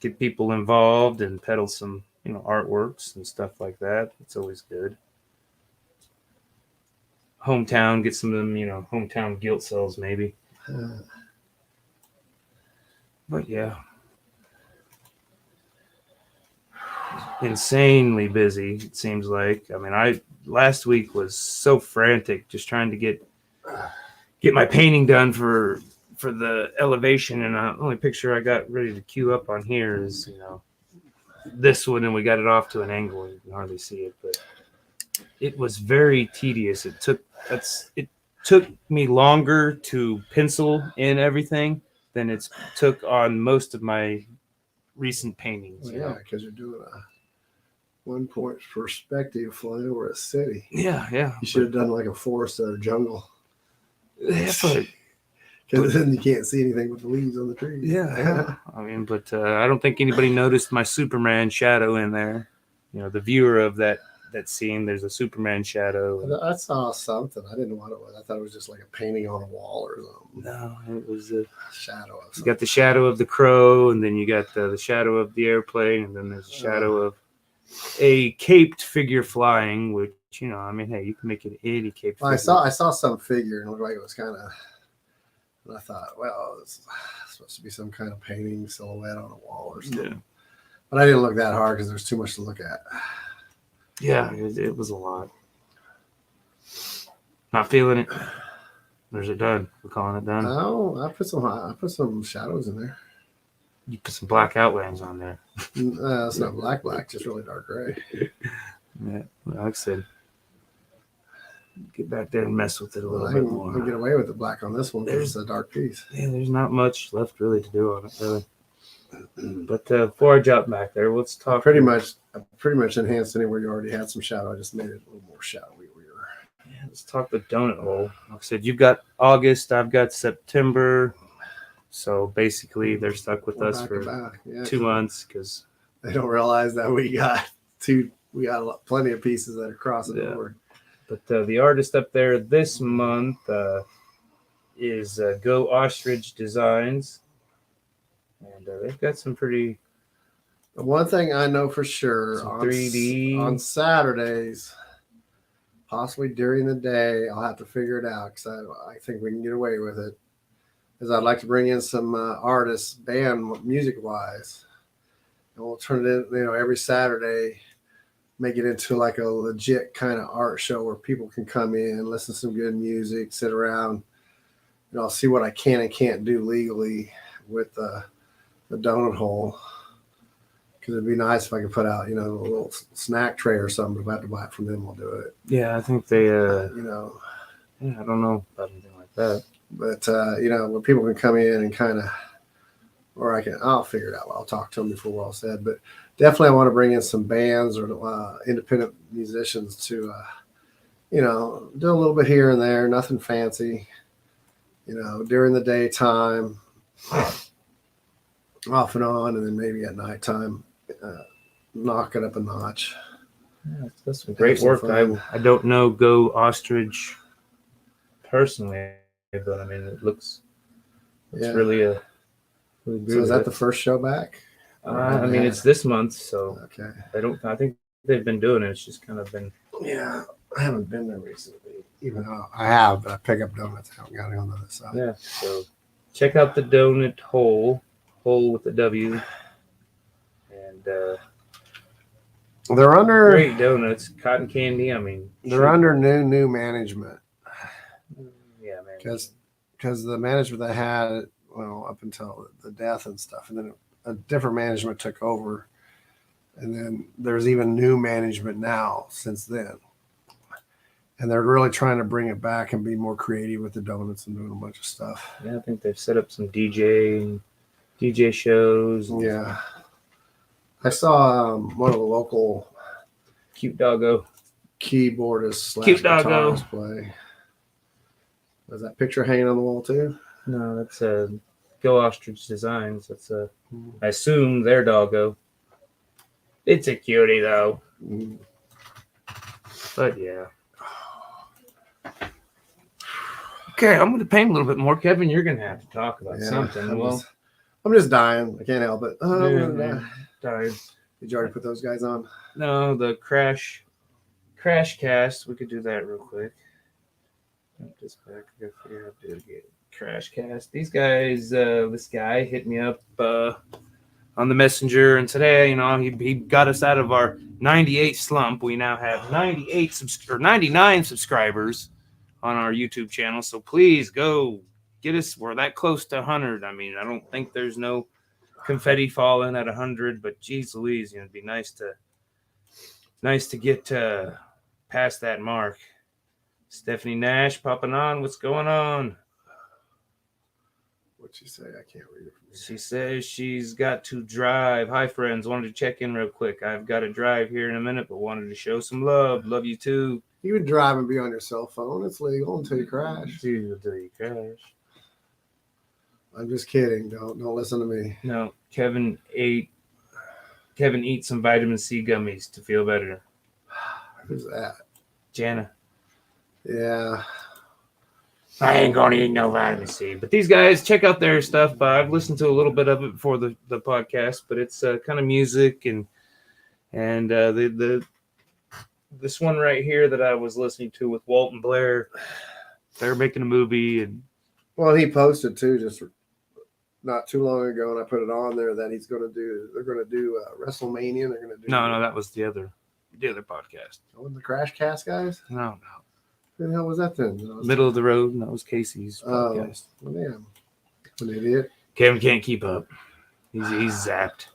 get people involved and peddle some, artworks and stuff like that. It's always good. Hometown, get some of them, hometown guilt cells maybe. But yeah. Insanely busy, it seems like. I mean, last week was so frantic just trying to get my painting done for the elevation, and the only picture I got ready to queue up on here is, this one, and we got it off to an angle. You can hardly see it, but it was very tedious. It took me longer to pencil in everything than it took on most of my recent paintings. Well, yeah, because you're doing a 1 point perspective flying over a city. Yeah. You should have done like a forest or a jungle. Yeah, but because then you can't see anything with the leaves on the trees. Yeah. I mean, but I don't think anybody noticed my Superman shadow in there. The viewer of that scene, there's a Superman shadow. I saw something. I didn't know what it was. I thought it was just like a painting on a wall or something. No, it was a shadow of something. You got the shadow of the crow, and then you got the shadow of the airplane, and then there's a shadow of a caped figure flying, which, I mean, hey, you can make it any caped figure. I saw some figure, and it looked like it was kind of, and I thought, well, it's supposed to be some kind of painting silhouette on a wall or something. Yeah. But I didn't look that hard because there's too much to look at. Yeah, it was a lot. Not feeling it. Where's it done? We're calling it done. Oh, I put some shadows in there. You put some black outlines on there. It's not black, just really dark gray. Yeah, like I said, get back there and mess with it a little bit more. I can get away with the black on this one because it's a dark piece. Yeah, there's not much left really to do on it, really. But before I jump back there, let's talk. Pretty much enhanced anywhere you already had some shadow. I just made it a little more shadowy. Yeah, let's talk the donut hole. Like I said, you've got August, I've got September. So basically, they're stuck with us for 2 months because they don't realize that we got plenty of pieces that are crossing over. But the artist up there this month is Go Ostrich Designs. And they've got some pretty. The one thing I know for sure on 3D on Saturdays, possibly during the day, I'll have to figure it out because I think we can get away with it. Is I'd like to bring in some artists, band music wise, and we'll turn it in. Every Saturday, make it into like a legit kind of art show where people can come in, listen to some good music, sit around. I'll see what I can and can't do legally with the donut hole, because it'd be nice if I could put out, a little snack tray or something. If I have to buy it from them, we'll do it. Yeah, I think they, I don't know about anything like that. But, where people can come in and kind of, or I'll figure it out. I'll talk to them before we're all said. But definitely I want to bring in some bands or independent musicians to, do a little bit here and there, nothing fancy, during the daytime. Off and on, and then maybe at nighttime, knock it up a notch. Yeah, that's some great work. I don't know Go Ostrich personally, but I mean, it looks really a. Really so is that the first show back? I mean, it's this month, so okay. I think they've been doing it. It's just kind of been. Yeah, I haven't been there recently. Even though I have, but I pick up donuts. I haven't got it on the other side. Yeah, so check out the donut hole with the W, and They're under Great donuts, cotton candy. I mean, they're under new management yeah, man. because the management they had, well, up until the death and stuff, and then a different management took over, and then there's even new management now since then, and they're really trying to bring it back and be more creative with the donuts and doing a bunch of stuff. Yeah, I think they've set up some DJ shows. Yeah, I saw one of the local Cute doggo. keyboardists / Cute doggo. guitarists play. Was that picture hanging on the wall too? No, that's Go Ostrich Designs. That's I assume their doggo. It's a cutie though. But yeah. Okay, I'm going to paint a little bit more. Kevin, you're going to have to talk about something. I'm just dying. I can't help it. Tired. Did you already put those guys on? No, the crash cast. We could do that real quick. Just back. I gotta figure out how to do it. Crash cast. These guys. This guy hit me up on the messenger and said, "Hey, he got us out of our 98 slump. We now have 99 subscribers on our YouTube channel. So please go get us. We're that close to 100. I mean, I don't think there's no confetti falling at 100, but geez Louise, it'd be nice to get past that mark." Stephanie Nash popping on. What's going on? What'd she say? I can't read it. She says she's got to drive. Hi, friends. Wanted to check in real quick. I've got to drive here in a minute, but wanted to show some love. Love you too. You can drive and be on your cell phone. It's legal until you crash. Until you crash. I'm just kidding. Don't listen to me. No, Kevin eat some vitamin C gummies to feel better. Who's that? Jana. Yeah. I ain't gonna eat no vitamin C. But these guys, check out their stuff. I've listened to a little bit of it before the podcast, but it's kind of music and this one right here that I was listening to with Walt and Blair. They're making a movie, and well, he posted too just not too long ago, and I put it on there that they're gonna do WrestleMania. They're gonna do no, that was the other podcast. Oh, the Crash Cast guys. No. Who the hell was that then? Middle of the Road, and that was Casey's podcast. Well, damn. An idiot. Kevin can't keep up. He's zapped.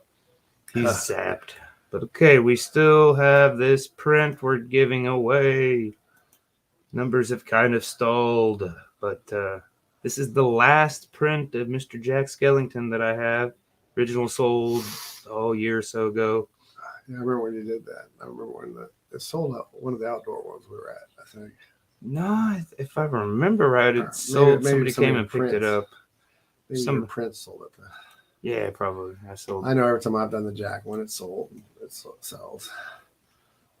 He's zapped. But okay, we still have this print we're giving away. Numbers have kind of stalled, but this is the last print of Mr. Jack Skellington that I have. Original sold a year or so ago. Yeah, I remember when you did that. I remember when it sold out one of the outdoor ones we were at, I think. No, if I remember right, it sold. Somebody came and picked it up. Maybe some Prince sold it. Yeah, probably. I know every time I've done the Jack one, it sells.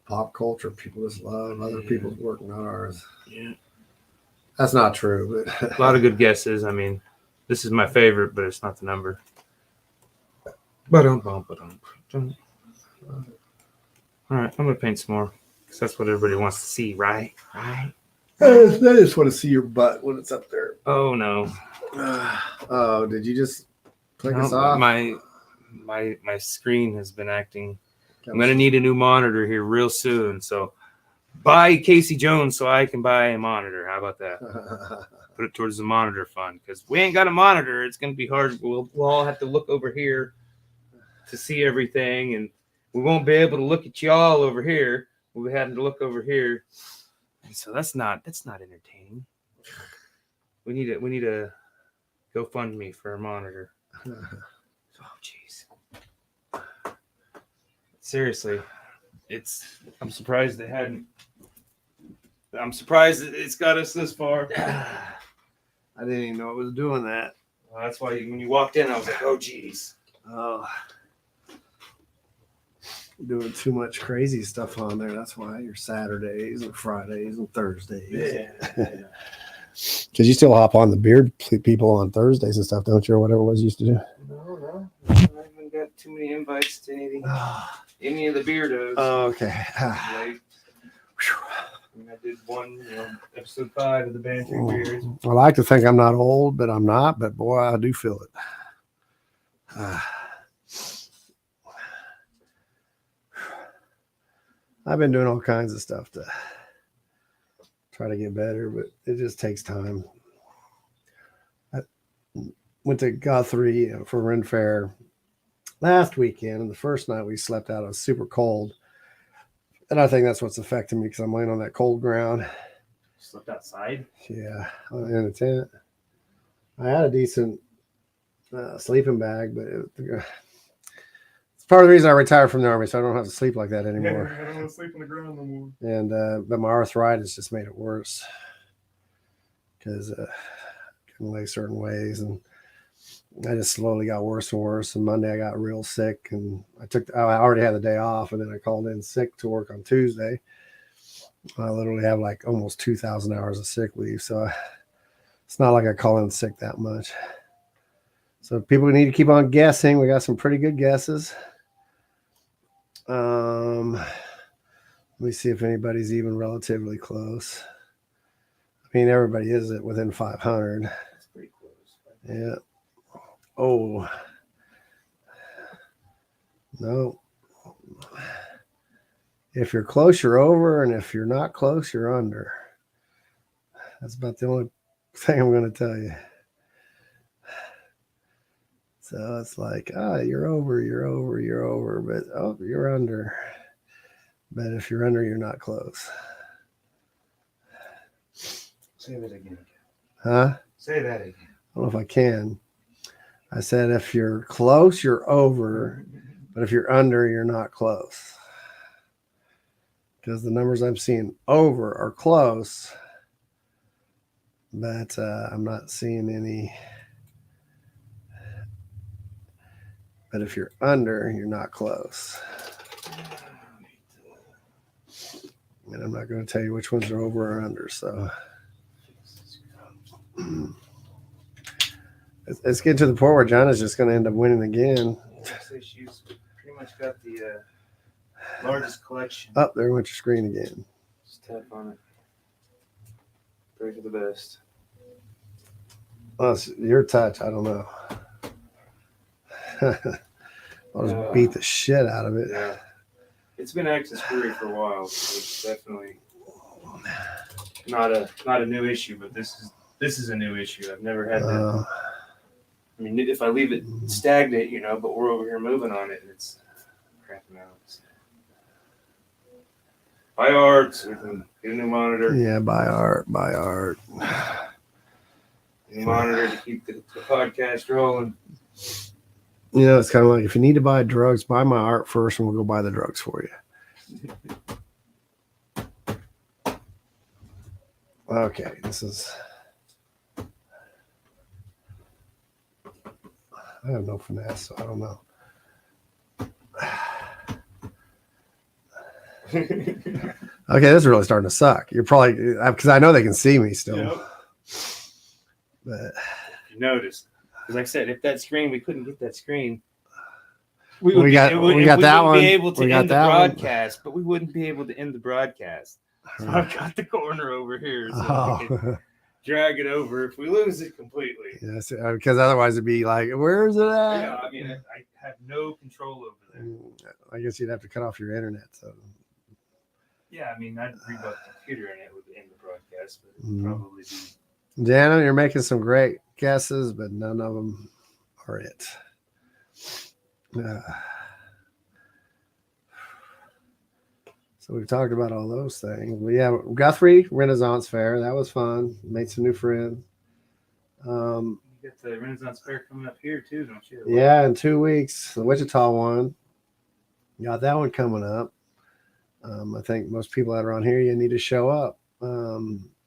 Pop culture, people just love other people's work, not ours. Yeah, that's not true. But a lot of good guesses. I mean, this is my favorite, but it's not the number. All right, I'm gonna paint some more because that's what everybody wants to see, right? Right. I just want to see your butt when it's up there. Oh no. Oh, did you just click us off? My screen has been acting. I'm gonna need a new monitor here real soon. So buy Casey Jones so I can buy a monitor. How about that? Put it towards the monitor fund because we ain't got a monitor. It's gonna be hard. We'll all have to look over here to see everything, and we won't be able to look at y'all over here. We'll be having to look over here. And so that's not entertaining. We need a GoFundMe for a monitor. Oh jeez. Seriously, I'm surprised they hadn't. I'm surprised it's got us this far. I didn't even know it was doing that. Well, that's why when you walked in, I was like, oh geez. Oh. Doing too much crazy stuff on there. That's why your Saturdays and Fridays and Thursdays. Yeah. Because you still hop on the beard people on Thursdays and stuff, don't you, or whatever it was you used to do? No. I haven't got too many invites to any of the beardos. Oh, okay. I did one, episode 5 of the Bantering Beards. I like to think I'm not old, but I'm not. But boy, I do feel it. I've been doing all kinds of stuff to try to get better, but it just takes time. I went to Guthrie for Ren Fair last weekend, and the first night we slept out. It was super cold, and I think that's what's affecting me because I'm laying on that cold ground. Slept outside? Yeah, in a tent. I had a decent sleeping bag, but it's part of the reason I retired from the Army, so I don't have to sleep like that anymore. I don't want to sleep on the ground no more. And but my arthritis just made it worse because I couldn't lay certain ways, and I just slowly got worse and worse. And Monday I got real sick, and I already had the day off, and then I called in sick to work on Tuesday. I literally have like almost 2,000 hours of sick leave, so it's not like I call in sick that much. So people need to keep on guessing. We got some pretty good guesses. Let me see if anybody's even relatively close. I mean, everybody is within 500. That's pretty close. Yeah. Oh. No. If you're close, you're over, and if you're not close, you're under. That's about the only thing I'm going to tell you. So it's like, you're over, but you're under. But if you're under, you're not close. Say that again. Huh? Say that again. I don't know if I can. I said if you're close, you're over, but if you're under, you're not close. Because the numbers I'm seeing over are close, but I'm not seeing any. But if you're under, you're not close. And I'm not going to tell you which ones are over or under. So it's getting to the point where John is just going to end up winning again. She's pretty much got the largest collection. Up there went your screen again. Just tap on it. Pray for the best. Well, it's your touch. I don't know. I'll just beat the shit out of it. Yeah. It's been access free for a while, so it's definitely not a new issue, but this is a new issue. I've never had that. I mean, if I leave it stagnant, but we're over here moving on it, and it's crapping out. Buy art, so we can get a new monitor. Yeah, buy art. New monitor to keep the podcast rolling. It's kind of like if you need to buy drugs, buy my art first, and we'll go buy the drugs for you. Okay, this is. I have no finesse, so I don't know. Okay, this is really starting to suck. You're probably because I know they can see me still. Yep. But you noticed. Like I said, if that screen, we couldn't get that screen. We got that one. We wouldn't be able to end the broadcast, but we wouldn't be able to end the broadcast. So I've got the corner over here, so I can drag it over if we lose it completely. Yes, because otherwise it'd be like, where is it at? Yeah, I mean, I have no control over there. I guess you'd have to cut off your internet. So. Yeah, I mean, I'd reboot the computer and it would end the broadcast, but it would probably be. Jana, you're making some great guesses, but none of them are it. So we've talked about all those things. We have Guthrie Renaissance Fair. That was fun. Made some new friends. You got the Renaissance Fair coming up here too, don't you? Yeah, in 2 weeks, the Wichita one. Got that one coming up. I think most people that are on here, you need to show up.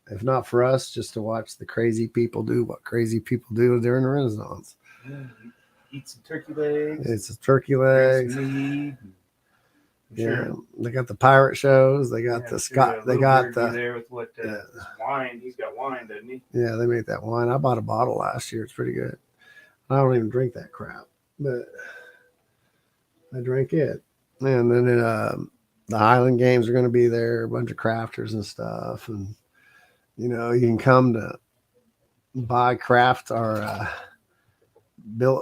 If not for us, just to watch the crazy people do what crazy people do during the Renaissance. Yeah, eat some turkey legs. It's a turkey legs. Yeah, they got the pirate shows. They got the Scott. They got the there with what wine. He's got wine, doesn't he? Yeah, they make that wine. I bought a bottle last year. It's pretty good. I don't even drink that crap, but I drink it. And then the Highland Games are going to be there. A bunch of crafters and stuff, and you can come to buy craft or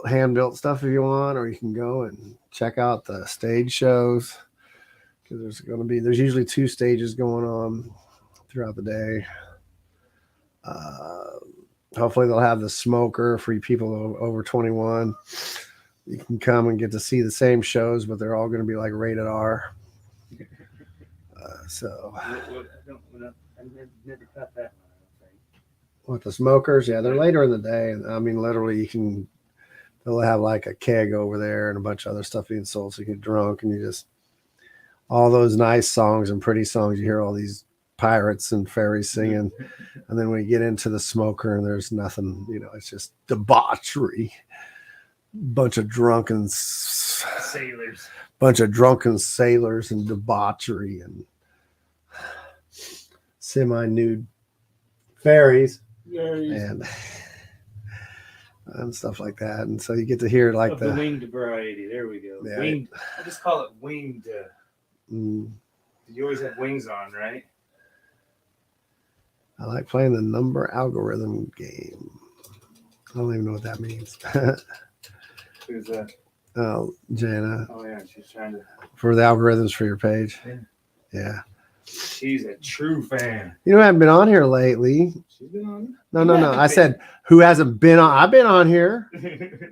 hand built stuff if you want, or you can go and check out the stage shows. because there's usually 2 stages going on throughout the day. Hopefully they'll have the smoker for you people over 21. You can come and get to see the same shows, but they're all going to be like rated R. I never cut that one. What, the smokers? Yeah, they're later in the day. I mean, literally, they'll have like a keg over there and a bunch of other stuff being sold, so you get drunk and you just all those nice songs and pretty songs. You hear all these pirates and fairies singing, and then when you get into the smoker, and there's nothing. It's just debauchery. Bunch of drunken sailors and debauchery and semi-nude fairies and stuff like that. And so you get to hear like the winged variety. There we go. Yeah. Winged. I just call it winged. You always have wings on, right? I like playing the number algorithm game. I don't even know what that means. Who's that? Oh, Jana. Oh yeah, she's trying to for the algorithms for your page. Yeah. She's a true fan. I haven't been on here lately. She's been on. No. I said who hasn't been on. I've been on here.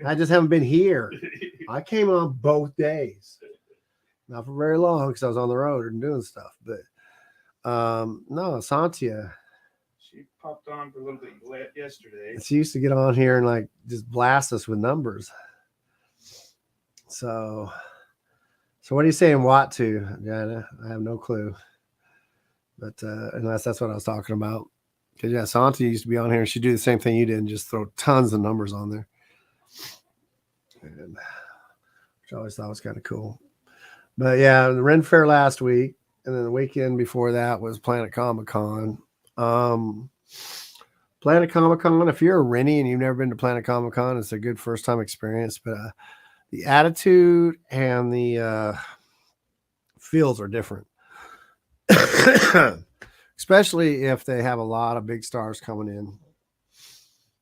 I just haven't been here. I came on both days. Not for very long because I was on the road and doing stuff. But no, Santia. She popped on for a little bit yesterday. She used to get on here and like just blast us with numbers. So what are you saying Watt to, Jana? I have no clue. But unless that's what I was talking about. Because yeah, Santi used to be on here and she'd do the same thing you did and just throw tons of numbers on there. And which I always thought was kind of cool. But yeah, the Ren Fair last week, and then the weekend before that was Planet Comic Con. Planet Comic Con, if you're a Rennie and you've never been to Planet Comic Con, it's a good first time experience. But the attitude and the feels are different. Especially if they have a lot of big stars coming in.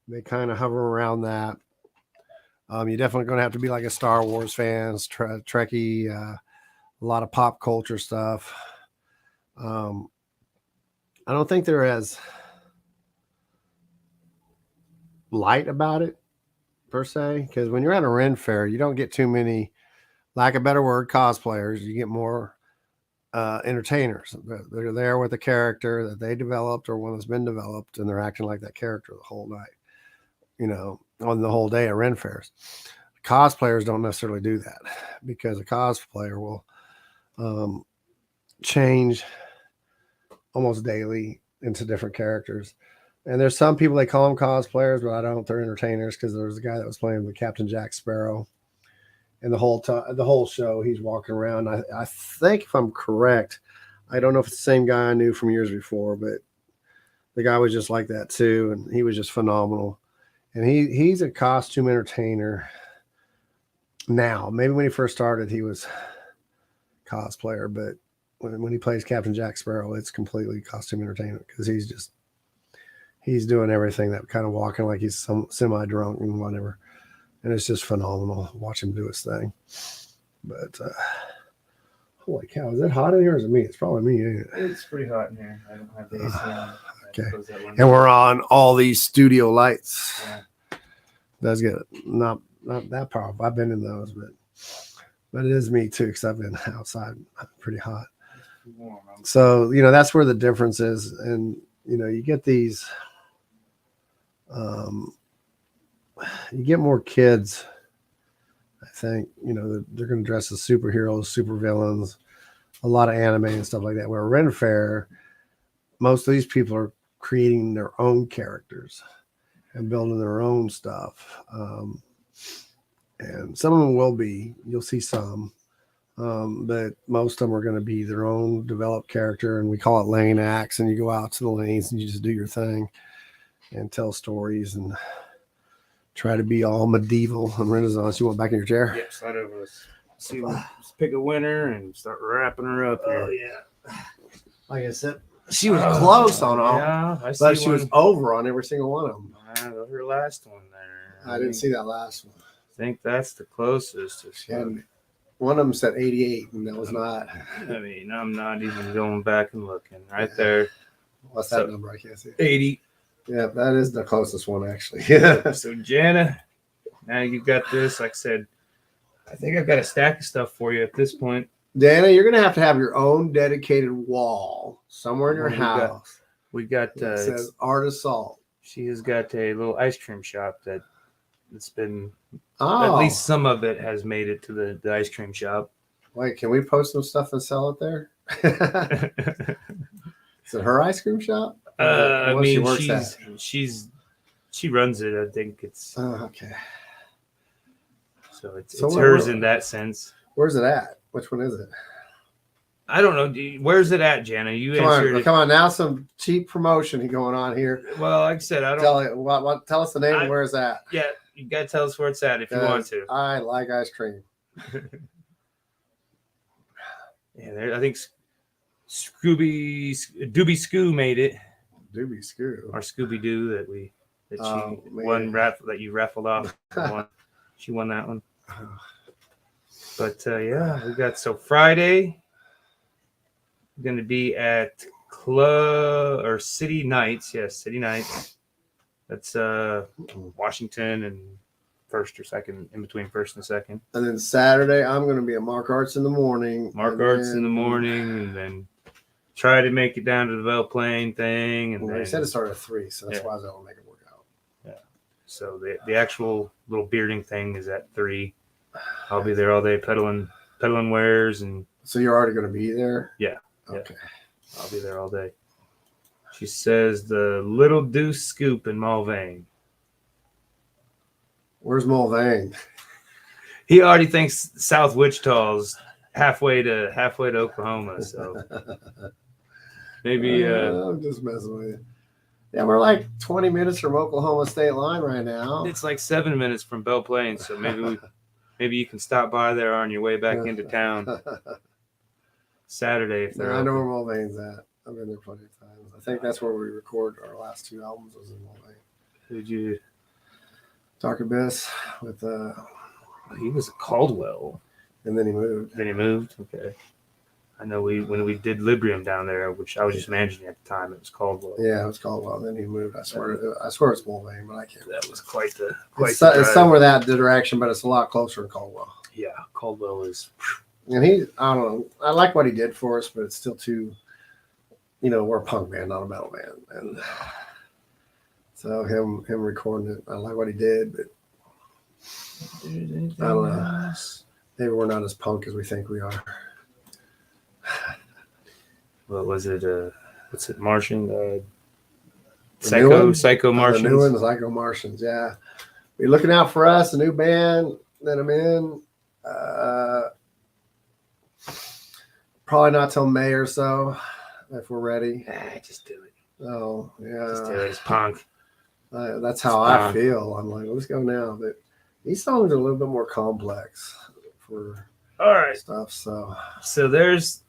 They kind of hover around that. You're definitely going to have to be like a Star Wars fan, Trekkie, a lot of pop culture stuff. I don't think they're as light about it per se, because when you're at a Ren Fair, you don't get too many, lack of a better word, cosplayers. You get more entertainers. They're there with a character that they developed or one that's been developed, and they're acting like that character the whole night, on the whole day at Ren Fairs. Cosplayers don't necessarily do that because a cosplayer will change almost daily into different characters. And there's some people, they call them cosplayers, but I don't. They're entertainers, because there was a guy that was playing with Captain Jack Sparrow. And the whole show, he's walking around. I think, if I'm correct, I don't know if it's the same guy I knew from years before, but the guy was just like that too, and he was just phenomenal. And he's a costume entertainer now. Maybe when he first started, he was cosplayer, but when he plays Captain Jack Sparrow, it's completely costume entertainment, because he's doing everything, that kind of walking like he's semi-drunk and whatever. And it's just phenomenal. Watch him do his thing. But holy cow, is it hot in here or is it me? It's probably me, ain't it? It's pretty hot in here. I don't have the AC on. Okay. And we're on all these studio lights. Yeah. Does get not that powerful. I've been in those, but it is me too, because I've been outside pretty hot. It's warm. So, that's where the difference is. And, you get these you get more kids, I think, they're going to dress as superheroes, supervillains, a lot of anime and stuff like that. Where Ren Fair, most of these people are creating their own characters and building their own stuff. And some of them will be, you'll see some, but most of them are going to be their own developed character. And we call it lane acts, and you go out to the lanes and you just do your thing and tell stories and try to be all medieval and Renaissance. You want back in your chair? Yep, slide over. Let's pick a winner and start wrapping her up here. Oh, yeah. Like I said, she was close on all. Yeah, but she was over on every single one of them. Her last one there. I didn't see that last one. I think that's the closest. She had One of them said 88, and that was not. I mean, I'm not even going back and looking. Right there, What's that number? I can't see. 80. Yeah, that is the closest one, actually. Yeah. So, Jana, now you've got this. Like I said, I think I've got a stack of stuff for you at this point. Dana, you're going to have your own dedicated wall somewhere in your Well, house. We got It says Art of Salt. she has got a little ice cream shop that's been Oh, at least some of it has made it to the ice cream shop. wait, can we post some stuff and sell it there? Is it her ice cream shop? I What she mean, works at? she runs it. I think it's Okay. so it's So hers what- in that sense. Where's it at? Which one is it? I don't know. Where's it at, Jana? You answered it. Come on. Now some cheap promotion going on here. Well, like I said, I don't. Tell us the name and where it's at. Yeah, you gotta tell us where it's at if you want to. I like ice cream. Yeah, I think Doobie Scoo made it, Doobie Scoo. or Scooby Doo that Oh, she man. won that you raffled off. She won that one. But yeah, we got Friday. We're gonna be at Club or City Nights. Yes, City Nights. That's Washington and first or second, in between first and second. And then Saturday, I'm going to be at Mark Arts in the morning. Mark Arts in the morning, and then try to make it down to the Bell Plain thing. And Well, then, they said it started at 3, so that's Yeah. why I was able to make it work out. so the actual little bearding thing is at 3. I'll be there all day peddling wares, and So you're already going to be there? Yeah. Okay. I'll be there all day. She says the Little Deuce Scoop in Mulvane. Where's Mulvane? He already thinks South Wichita's halfway to Oklahoma, so maybe I'm just messing with you. Yeah, we're like 20 minutes from Oklahoma state line right now. it's like 7 minutes from Bell Plain, so maybe you can stop by there on your way back into town Saturday if they're I know open. where Mulvane's at. I've been there plenty of times. I think that's where we record our last 2 albums was in Mulvane. Did you? Dark Abyss with He was at Caldwell. and then he moved. Then he moved. Okay. I know when we did Librium down there, which I was just managing at the time, it was Caldwell. Yeah, it was Caldwell. Then he moved. I swear it's Mulvane, but I can't. That was quite the It's drive. somewhere that direction, but it's a lot closer to Caldwell. Yeah, Caldwell is. And I don't know. I like what he did for us, but it's still too, we're a punk band, not a metal band. And so him recording it, I like what he did, but I don't know. Maybe we're not as punk as we think we are. What was it? What's it? Martian? The new one? Psycho Martians. The new one, Psycho Martians, yeah. Be looking out for us, a new band that I'm in. Probably not till May or so, if we're ready. Just do it. Oh, Just do yeah. it. It's punk. That's how It's I fine. feel. I'm like, let's go now. But these songs are a little bit more complex for All right. stuff. So So there's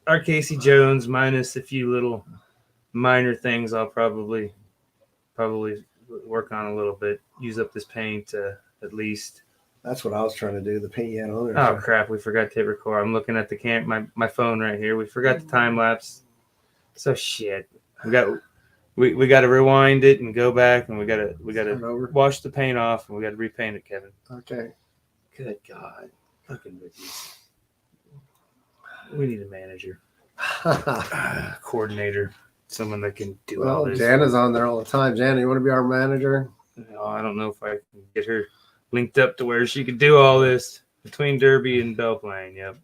our Casey Jones minus a few little minor things I'll probably work on a little bit. Use up this paint at least. that's what I was trying to do. The paint you had on there. Oh crap! We forgot to hit record. I'm looking at the my phone right here. We forgot the time lapse. So shit. We got to rewind it and go back, and we got Start to over. wash the paint off, and we got to repaint it, Kevin. Okay. Good God, fucking rookies. We need a manager, coordinator, someone that can do all Well, this. Jana's on there all the time. Jana, you want to be our manager? No, I don't know if I can get her linked up to where she could do all this between Derby and Bell Plain. Yep.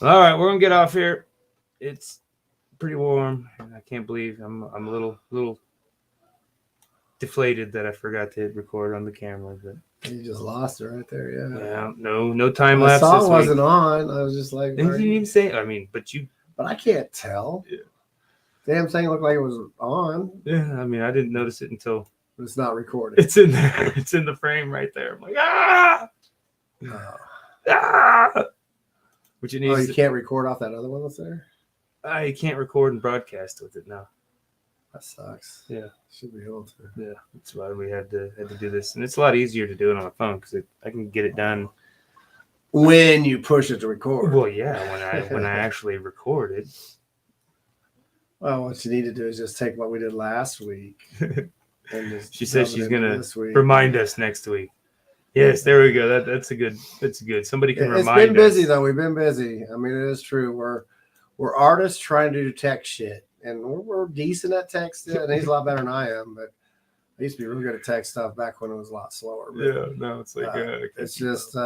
All right, we're gonna get off here. It's pretty warm, and I can't believe I'm a little deflated that I forgot to hit record on the camera. But You just lost it right there. Yeah. yeah, no time The lapse. song This wasn't week. on. I was just like, You didn't even say. I mean, but but I can't tell. Yeah. Damn thing looked like it was on, yeah. I mean, I didn't notice it until but it's not recorded. it's in there. It's in the frame right there. I'm like, ah. Which it Oh, needs. you can't record off that other one that's there? I can't record and broadcast with it now. That sucks. Yeah. Should be able to. Yeah, that's why we had to do this, and it's a lot easier to do it on a phone because I can get it done when you push it to record. Well, yeah, when I actually record it. Well, what you need to do is just take what we did last week. And just She says dump it she's into gonna this week. remind us next week. Yes, there we go. That's a good. Somebody can It's remind been busy us. though. We've been busy. I mean, it is true. We're artists trying to do tech shit, and we're decent at tech still. And he's a lot better than I am, but I used to be really good at tech stuff back when it was a lot slower. But, Yeah, no, it's like it's just we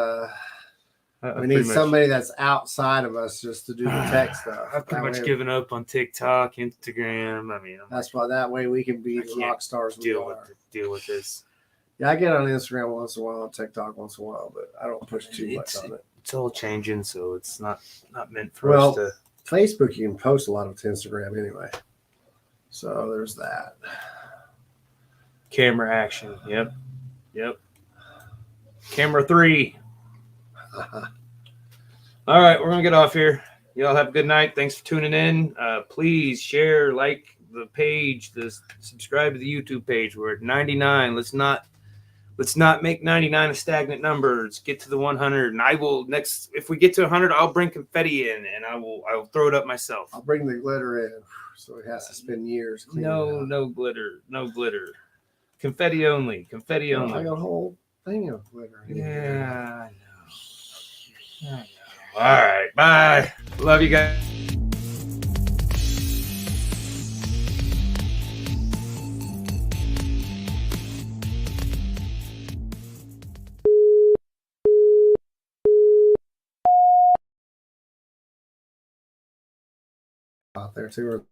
pretty need much- somebody that's outside of us just to do the tech stuff. I've pretty That much way- given up on TikTok, Instagram. I mean, That's why that way we can be I the can't rock stars we deal are. deal with this. Yeah, I get on Instagram once in a while, on TikTok once in a while, but I don't push too much on it. It's all changing, so it's not meant for us to. Facebook, you can post a lot of to Instagram anyway. So there's that. Camera action. Yep. Camera 3. All right, we're gonna get off here. Y'all have a good night. Thanks for tuning in. Please share, like the page, subscribe to the YouTube page. We're at 99. Let's not make 99 a stagnant number. Let's get to the 100. And I will if we get to 100, I'll bring confetti in and I will throw it up myself. I'll bring the glitter in, so it has to spend years. cleaning it out. No glitter. Confetti only. I got a whole thing of glitter. in here. Yeah, I know. All right, bye. Love you guys. Out there too.